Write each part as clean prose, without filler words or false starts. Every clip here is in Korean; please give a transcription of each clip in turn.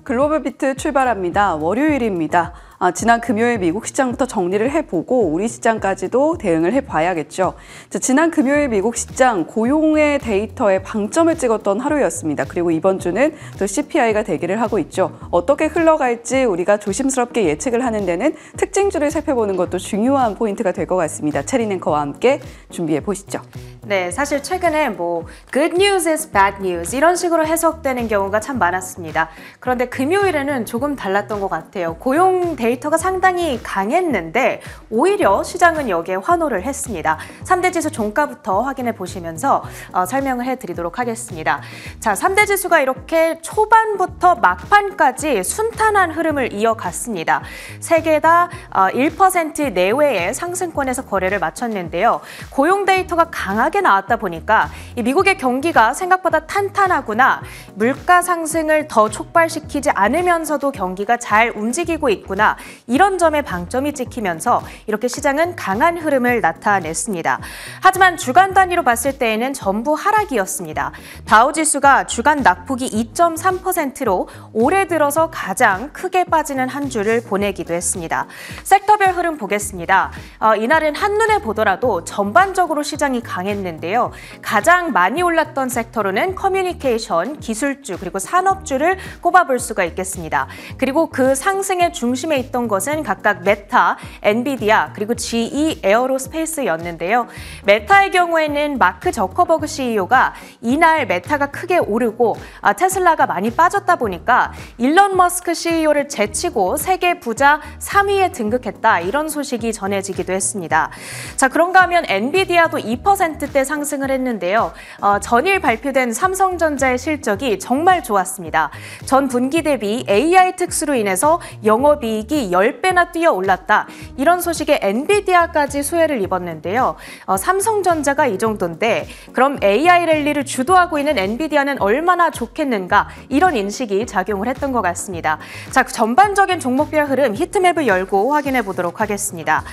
글로벌 비트 출발합니다. 월요일입니다. 지난 금요일 미국 시장부터 정리를 해보고 우리 시장까지도 대응을 해봐야겠죠. 지난 금요일 미국 시장 고용의 데이터에 방점을 찍었던 하루였습니다. 그리고 이번 주는 또 CPI가 대기를 하고 있죠. 어떻게 흘러갈지 우리가 조심스럽게 예측을 하는 데는 특징주를 살펴보는 것도 중요한 포인트가 될 것 같습니다. 체린 앵커와 함께 준비해 보시죠. 네, 사실 최근에 good news is bad news 이런 식으로 해석되는 경우가 참 많았습니다. 그런데 금요일에는 조금 달랐던 것 같아요. 고용 데이터가 상당히 강했는데 오히려 시장은 여기에 환호를 했습니다. 3대 지수 종가부터 확인해 보시면서 설명을 해드리도록 하겠습니다. 자, 3대 지수가 이렇게 초반부터 막판까지 순탄한 흐름을 이어갔습니다. 세 개 다 1% 내외의 상승권에서 거래를 마쳤는데요. 고용 데이터가 강하게 나왔다 보니까 이 미국의 경기가 생각보다 탄탄하구나, 물가 상승을 더 촉발시키지 않으면서도 경기가 잘 움직이고 있구나, 이런 점에 방점이 찍히면서 이렇게 시장은 강한 흐름을 나타냈습니다. 하지만 주간 단위로 봤을 때에는 전부 하락이었습니다. 다우지수가 주간 낙폭이 2.3%로 올해 들어서 가장 크게 빠지는 한 주를 보내기도 했습니다. 섹터별 흐름 보겠습니다. 이날은 한눈에 보더라도 전반적으로 시장이 강했는데요. 가장 많이 올랐던 섹터로는 커뮤니케이션, 기술주, 그리고 산업주를 꼽아볼 수가 있겠습니다. 그리고 그 상승의 중심에 있던 것은 각각 메타, 엔비디아, 그리고 GE 에어로스페이스였는데요. 메타의 경우에는 마크 저커버그 CEO가 이날 메타가 크게 오르고 테슬라가 많이 빠졌다 보니까 일론 머스크 CEO를 제치고 세계 부자 3위에 등극했다, 이런 소식이 전해지기도 했습니다. 자, 그런가 하면 엔비디아도 2%대 상승을 했는데요. 전일 발표된 삼성전자의 실적이 정말 좋았습니다. 전 분기 대비 AI 특수로 인해서 영업이익이 10배나 뛰어 올랐다, 이런 소식에 엔비디아까지 수혜를 입었는데요. 삼성전자가 이 정도인데 그럼 AI 랠리를 주도하고 있는 엔비디아는 얼마나 좋겠는가, 이런 인식이 작용을 했던 것 같습니다. 자, 전반적인 종목별 흐름 히트맵을 열고 확인해 보도록 하겠습니다.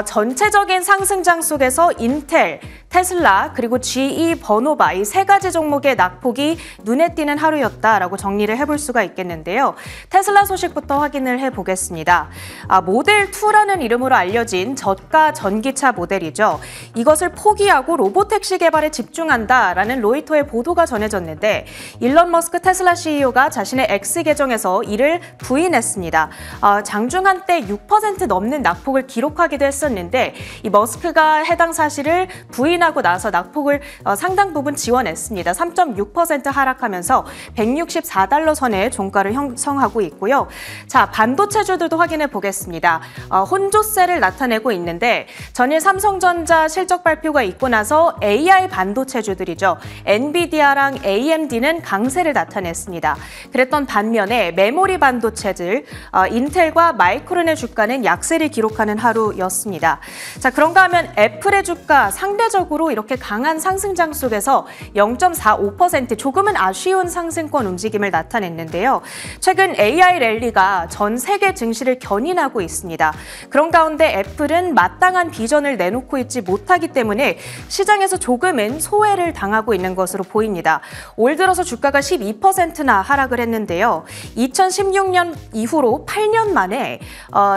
전체적인 상승장 속에서 인텔, 테슬라, 그리고 GE, 버노바, 이 세 가지 종목의 낙폭이 눈에 띄는 하루였다라고 정리를 해볼 수가 있겠는데요. 테슬라 소식부터 확인을 해보겠습니다. 모델 2라는 이름으로 알려진 저가 전기차 모델이죠. 이것을 포기하고 로보택시 개발에 집중한다라는 로이터의 보도가 전해졌는데 일론 머스크 테슬라 CEO가 자신의 X 계정에서 이를 부인했습니다. 장중 한때 6% 넘는 낙폭을 기록하기도 했었는데 이 머스크가 해당 사실을 부인하고 나서 낙폭을 상당 부분 지원했습니다. 3.6% 하락하면서 164달러 선의 종가를 형성하고 있고요. 자, 반도체주들도 확인해 보겠습니다. 혼조세를 나타내고 있는데 전일 삼성전자 실적 발표가 있고 나서 AI 반도체주들이죠. 엔비디아랑 AMD는 강세를 나타냈습니다. 그랬던 반면에 메모리 반도체들 인텔과 마이크론의 주가는 약세를 기록하는 하루였습니다. 자, 그런가 하면 애플의 주가 상대적으로 이렇게 강한 상승장 속에서 0.45% 조금은 아쉬운 상승권 움직임을 나타냈는데요. 최근 AI 랠리가 전 세계 증시를 견인하고 있습니다. 그런 가운데 애플은 마땅한 비전을 내놓고 있지 못하기 때문에 시장에서 조금은 소외를 당하고 있는 것으로 보입니다. 올 들어서 주가가 12%나 하락을 했는데요. 2016년 이후로 8년 만에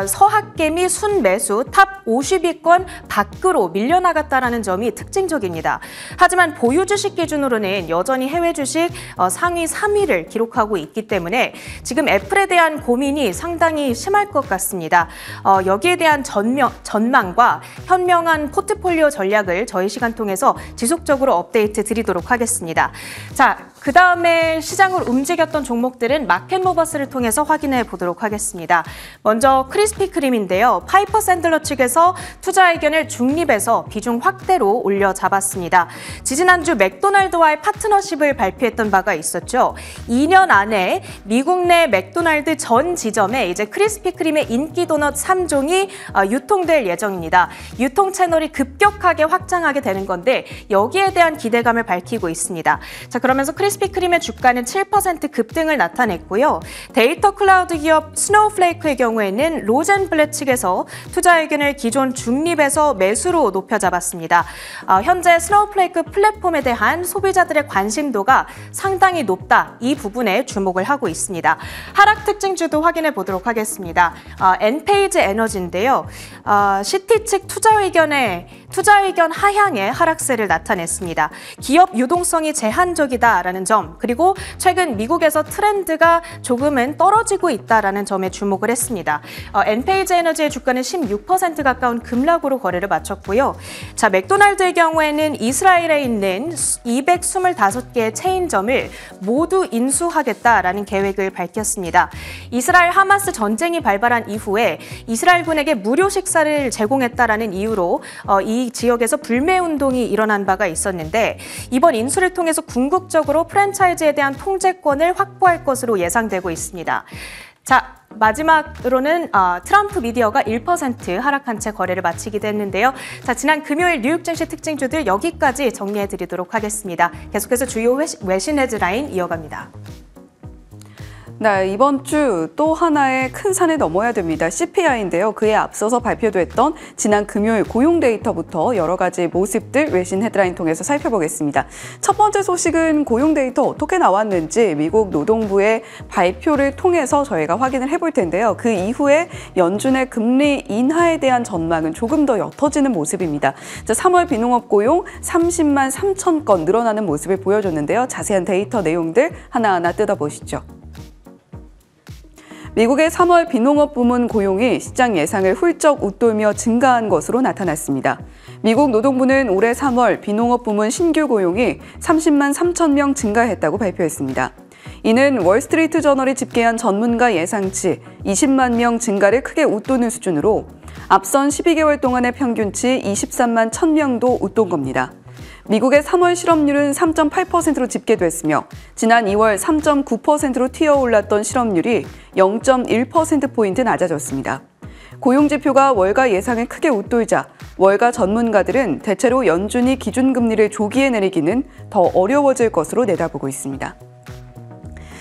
서학개미 순매수 탑 50위권 밖으로 밀려나갔다는 점이 특징적입니다. 하지만 보유 주식 기준으로는 여전히 해외 주식 상위 3위를 기록하고 있기 때문에 지금 애플에 대한 고민이 상당히 심할 것 같습니다. 여기에 대한 전망과 현명한 포트폴리오 전략을 저희 시간 통해서 지속적으로 업데이트 드리도록 하겠습니다. 자, 그 다음에 시장을 움직였던 종목들은 마켓모버스를 통해서 확인해 보도록 하겠습니다. 먼저 크리스피 크림인데요. 파이퍼 샌들러 측에서 투자 의견을 중립에서 비중 확대로 올려 잡았습니다. 지지난주 맥도날드와의 파트너십을 발표했던 바가 있었죠. 2년 안에 미국 내 맥도날드 전 지점에 이제 크리스피 크림의 인기 도넛 3종이 유통될 예정입니다. 유통 채널이 급격하게 확장하게 되는 건데 여기에 대한 기대감을 밝히고 있습니다. 자, 그러면서 크리스피 크리스피크림의 주가는 7% 급등을 나타냈고요. 데이터 클라우드 기업 스노우플레이크의 경우에는 로젠블렛 측에서 투자 의견을 기존 중립에서 매수로 높여 잡았습니다. 현재 스노우플레이크 플랫폼에 대한 소비자들의 관심도가 상당히 높다. 이 부분에 주목을 하고 있습니다. 하락 특징주도 확인해 보도록 하겠습니다. 엔페이지 에너지인데요. 시티 측 투자 의견 하향의 하락세를 나타냈습니다. 기업 유동성이 제한적이다라는 점, 그리고 최근 미국에서 트렌드가 조금은 떨어지고 있다라는 점에 주목을 했습니다. 엔페이지 에너지의 주가는 16% 가까운 급락으로 거래를 마쳤고요. 자, 맥도날드의 경우에는 이스라엘에 있는 225개의 체인점을 모두 인수하겠다라는 계획을 밝혔습니다. 이스라엘 하마스 전쟁이 발발한 이후에 이스라엘군에게 무료 식사를 제공했다라는 이유로 이 지역에서 불매 운동이 일어난 바가 있었는데 이번 인수를 통해서 궁극적으로 프랜차이즈에 대한 통제권을 확보할 것으로 예상되고 있습니다. 자, 마지막으로는 트럼프 미디어가 1% 하락한 채 거래를 마치기도 했는데요. 자, 지난 금요일 뉴욕 증시 특징주들 여기까지 정리해드리도록 하겠습니다. 계속해서 주요 외신 헤드라인 이어갑니다. 네, 이번 주 또 하나의 큰 산을 넘어야 됩니다. CPI인데요. 그에 앞서서 발표됐던 지난 금요일 고용 데이터부터 여러 가지 모습들 외신 헤드라인 통해서 살펴보겠습니다. 첫 번째 소식은 고용 데이터 어떻게 나왔는지 미국 노동부의 발표를 통해서 저희가 확인을 해볼 텐데요. 그 이후에 연준의 금리 인하에 대한 전망은 조금 더 옅어지는 모습입니다. 3월 비농업 고용 30만 3천 건 늘어나는 모습을 보여줬는데요. 자세한 데이터 내용들 하나하나 뜯어보시죠. 미국의 3월 비농업 부문 고용이 시장 예상을 훌쩍 웃돌며 증가한 것으로 나타났습니다. 미국 노동부는 올해 3월 비농업 부문 신규 고용이 30만 3천 명 증가했다고 발표했습니다. 이는 월스트리트 저널이 집계한 전문가 예상치 20만 명 증가를 크게 웃도는 수준으로 앞선 12개월 동안의 평균치 23만 1천 명도 웃돈 겁니다. 미국의 3월 실업률은 3.8%로 집계됐으며 지난 2월 3.9%로 튀어올랐던 실업률이 0.1%포인트 낮아졌습니다. 고용지표가 월가 예상을 크게 웃돌자 월가 전문가들은 대체로 연준이 기준금리를 조기에 내리기는 더 어려워질 것으로 내다보고 있습니다.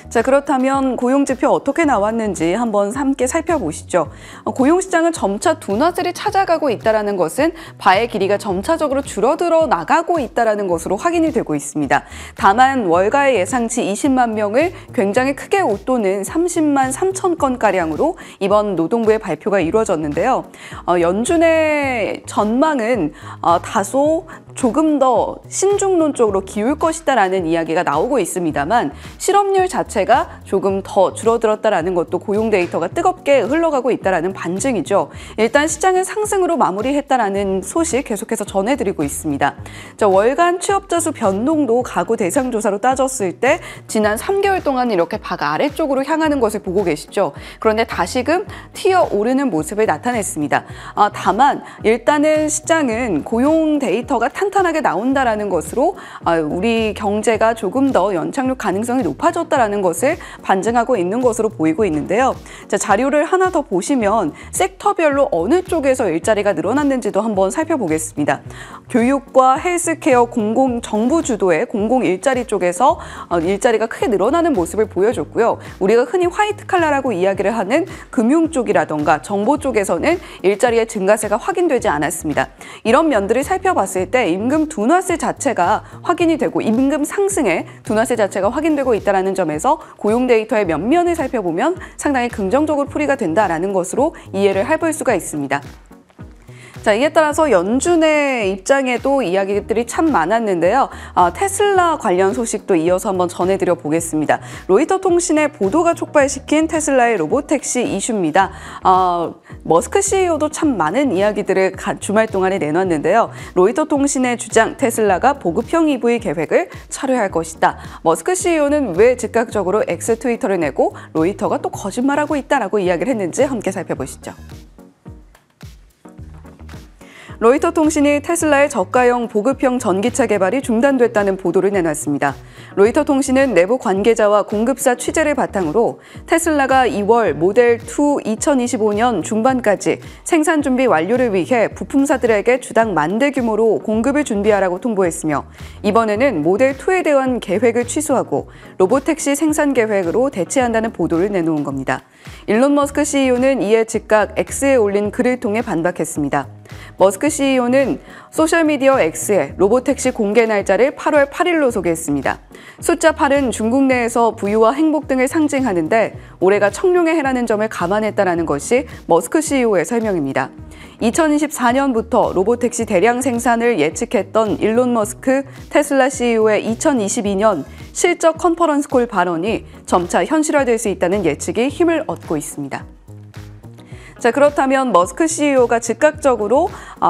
자, 그렇다면 고용지표 어떻게 나왔는지 한번 함께 살펴보시죠. 고용시장은 점차 둔화세를 찾아가고 있다는 것은 바의 길이가 점차적으로 줄어들어 나가고 있다는 것으로 확인이 되고 있습니다. 다만 월가의 예상치 20만 명을 굉장히 크게 웃도는 30만 3천 건가량으로 이번 노동부의 발표가 이루어졌는데요. 연준의 전망은 다소 조금 더 신중론 쪽으로 기울 것이다라는 이야기가 나오고 있습니다만 실업률 자체가 조금 더 줄어들었다라는 것도 고용 데이터가 뜨겁게 흘러가고 있다라는 반증이죠. 일단 시장을 상승으로 마무리했다라는 소식 계속해서 전해드리고 있습니다. 자, 월간 취업자 수 변동도 가구 대상 조사로 따졌을 때 지난 3개월 동안 이렇게 바가 아래쪽으로 향하는 것을 보고 계시죠. 그런데 다시금 튀어오르는 모습을 나타냈습니다. 다만 일단은 시장은 고용 데이터가 탄탄하게 나온다라는 것으로 우리 경제가 조금 더 연착륙 가능성이 높아졌다라는 것을 반증하고 있는 것으로 보이고 있는데요. 자, 자료를 하나 더 보시면 섹터별로 어느 쪽에서 일자리가 늘어났는지도 한번 살펴보겠습니다. 교육과 헬스케어 정부 주도의 공공 일자리 쪽에서 일자리가 크게 늘어나는 모습을 보여줬고요. 우리가 흔히 화이트 칼라라고 이야기를 하는 금융 쪽이라던가 정보 쪽에서는 일자리의 증가세가 확인되지 않았습니다. 이런 면들을 살펴봤을 때 임금 둔화세 자체가 확인이 되고 임금 상승에 둔화세 자체가 확인되고 있다는 점에서 고용 데이터의 면면을 살펴보면 상당히 긍정적으로 풀이가 된다라는 것으로 이해를 해볼 수가 있습니다. 자, 이에 따라서 연준의 입장에도 이야기들이 참 많았는데요. 테슬라 관련 소식도 이어서 한번 전해드려 보겠습니다. 로이터 통신의 보도가 촉발시킨 테슬라의 로보택시 이슈입니다. 머스크 CEO도 참 많은 이야기들을 주말 동안에 내놨는데요. 로이터 통신의 주장 테슬라가 보급형 EV 계획을 철회할 것이다. 머스크 CEO는 왜 즉각적으로 X 트위터를 내고 로이터가 또 거짓말하고 있다라고 이야기를 했는지 함께 살펴보시죠. 로이터 통신이 테슬라의 저가형 보급형 전기차 개발이 중단됐다는 보도를 내놨습니다. 로이터 통신은 내부 관계자와 공급사 취재를 바탕으로 테슬라가 2월 모델 2 2025년 중반까지 생산 준비 완료를 위해 부품사들에게 주당 10,000대 규모로 공급을 준비하라고 통보했으며 이번에는 모델 2에 대한 계획을 취소하고 로보택시 생산 계획으로 대체한다는 보도를 내놓은 겁니다. 일론 머스크 CEO는 이에 즉각 X에 올린 글을 통해 반박했습니다. 머스크 CEO는 소셜미디어 X에 로보택시 공개 날짜를 8월 8일로 소개했습니다. 숫자 8은 중국 내에서 부유와 행복 등을 상징하는데 올해가 청룡의 해라는 점을 감안했다는 것이 머스크 CEO의 설명입니다. 2024년부터 로보택시 대량 생산을 예측했던 일론 머스크 테슬라 CEO의 2022년 실적 컨퍼런스 콜 발언이 점차 현실화될 수 있다는 예측이 힘을 얻고 있습니다. 자, 그렇다면 머스크 CEO가 즉각적으로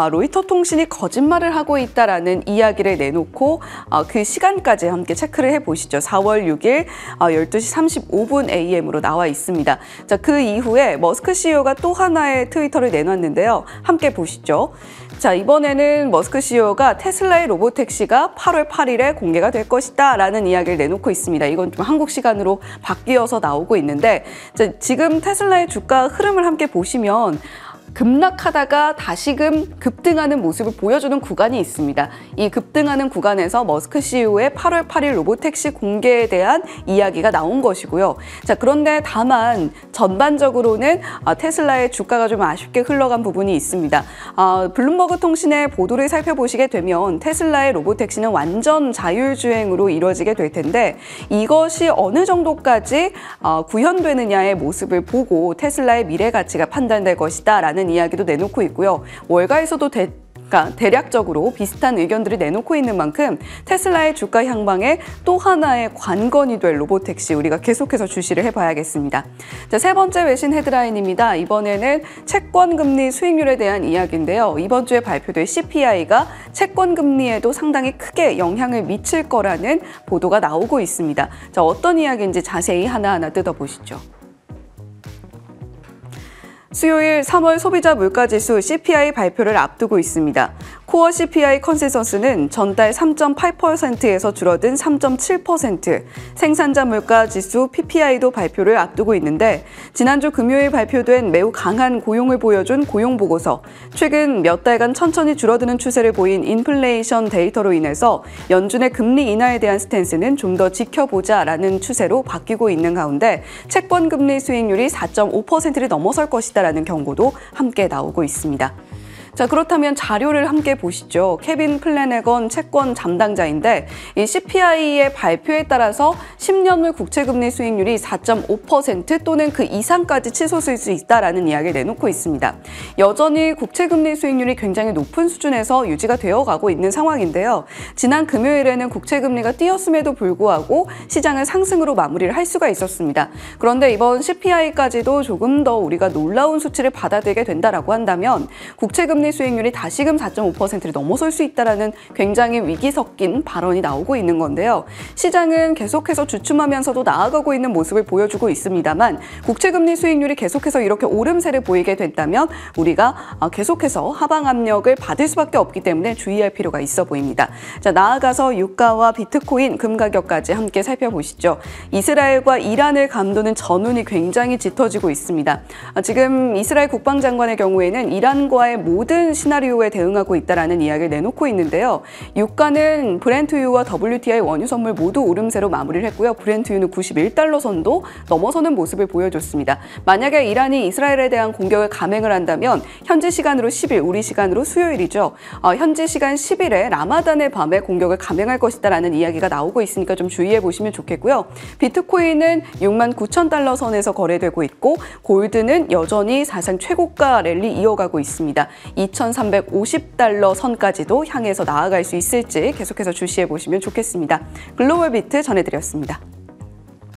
로이터 통신이 거짓말을 하고 있다라는 이야기를 내놓고 그 시간까지 함께 체크를 해보시죠. 4월 6일 12시 35분 AM으로 나와 있습니다. 자, 그 이후에 머스크 CEO가 또 하나의 트위터를 내놨는데요. 함께 보시죠. 자, 이번에는 머스크 CEO가 테슬라의 로보택시가 8월 8일에 공개가 될 것이다 라는 이야기를 내놓고 있습니다. 이건 좀 한국 시간으로 바뀌어서 나오고 있는데 자, 지금 테슬라의 주가 흐름을 함께 보시면 급락하다가 다시금 급등하는 모습을 보여주는 구간이 있습니다. 이 급등하는 구간에서 머스크 CEO의 8월 8일 로보택시 공개에 대한 이야기가 나온 것이고요. 자, 그런데 다만 전반적으로는 테슬라의 주가가 좀 아쉽게 흘러간 부분이 있습니다. 블룸버그 통신의 보도를 살펴보시게 되면 테슬라의 로보택시는 완전 자율주행으로 이루어지게 될 텐데 이것이 어느 정도까지 구현되느냐의 모습을 보고 테슬라의 미래 가치가 판단될 것이다 라는 이야기도 내놓고 있고요. 월가에서도 대략적으로 비슷한 의견들을 내놓고 있는 만큼 테슬라의 주가 향방에 또 하나의 관건이 될 로보택시 우리가 계속해서 주시를 해봐야겠습니다. 자, 세 번째 외신 헤드라인입니다. 이번에는 채권금리 수익률에 대한 이야기인데요. 이번 주에 발표될 CPI가 채권금리에도 상당히 크게 영향을 미칠 거라는 보도가 나오고 있습니다. 자, 어떤 이야기인지 자세히 하나하나 뜯어보시죠. 수요일 3월 소비자 물가지수 CPI 발표를 앞두고 있습니다. 코어 CPI 컨센서스는 전달 3.8%에서 줄어든 3.7%, 생산자 물가지수 PPI도 발표를 앞두고 있는데 지난주 금요일 발표된 매우 강한 고용을 보여준 고용보고서, 최근 몇 달간 천천히 줄어드는 추세를 보인 인플레이션 데이터로 인해서 연준의 금리 인하에 대한 스탠스는 좀 더 지켜보자라는 추세로 바뀌고 있는 가운데 채권금리 수익률이 4.5%를 넘어설 것이다 라는 경고도 함께 나오고 있습니다. 자, 그렇다면 자료를 함께 보시죠. 케빈 플래내건 채권 담당자인데 이 CPI의 발표에 따라서 10년물 국채금리 수익률이 4.5% 또는 그 이상까지 치솟을 수 있다라는 이야기를 내놓고 있습니다. 여전히 국채금리 수익률이 굉장히 높은 수준에서 유지가 되어가고 있는 상황인데요. 지난 금요일에는 국채금리가 뛰었음에도 불구하고 시장을 상승으로 마무리를 할 수가 있었습니다. 그런데 이번 CPI까지도 조금 더 우리가 놀라운 수치를 받아들이게 된다라고 한다면 국채금리 수익률이 다시금 4.5%를 넘어설 수 있다는 굉장히 위기 섞인 발언이 나오고 있는 건데요. 시장은 계속해서 주춤하면서도 나아가고 있는 모습을 보여주고 있습니다만 국채금리 수익률이 계속해서 이렇게 오름세를 보이게 된다면 우리가 계속해서 하방 압력을 받을 수밖에 없기 때문에 주의할 필요가 있어 보입니다. 자, 나아가서 유가와 비트코인, 금 가격까지 함께 살펴보시죠. 이스라엘과 이란을 감도는 전운이 굉장히 짙어지고 있습니다. 지금 이스라엘 국방장관의 경우에는 이란과의 모든 시나리오에 대응하고 있다라는 이야기를 내놓고 있는데요. 유가는 브렌트유와 WTI 원유 선물 모두 오름세로 마무리를 했고요. 브렌트유는 91달러 선도 넘어서는 모습을 보여줬습니다. 만약에 이란이 이스라엘에 대한 공격을 감행을 한다면 현지 시간으로 10일, 우리 시간으로 수요일이죠. 현지 시간 10일에 라마단의 밤에 공격을 감행할 것이다라는 이야기가 나오고 있으니까 좀 주의해 보시면 좋겠고요. 비트코인은 69,000달러 선에서 거래되고 있고 골드는 여전히 사상 최고가 랠리 이어가고 있습니다. 2,350달러 선까지도 향해서 나아갈 수 있을지 계속해서 주시해 보시면 좋겠습니다. 글로벌 비트 전해드렸습니다.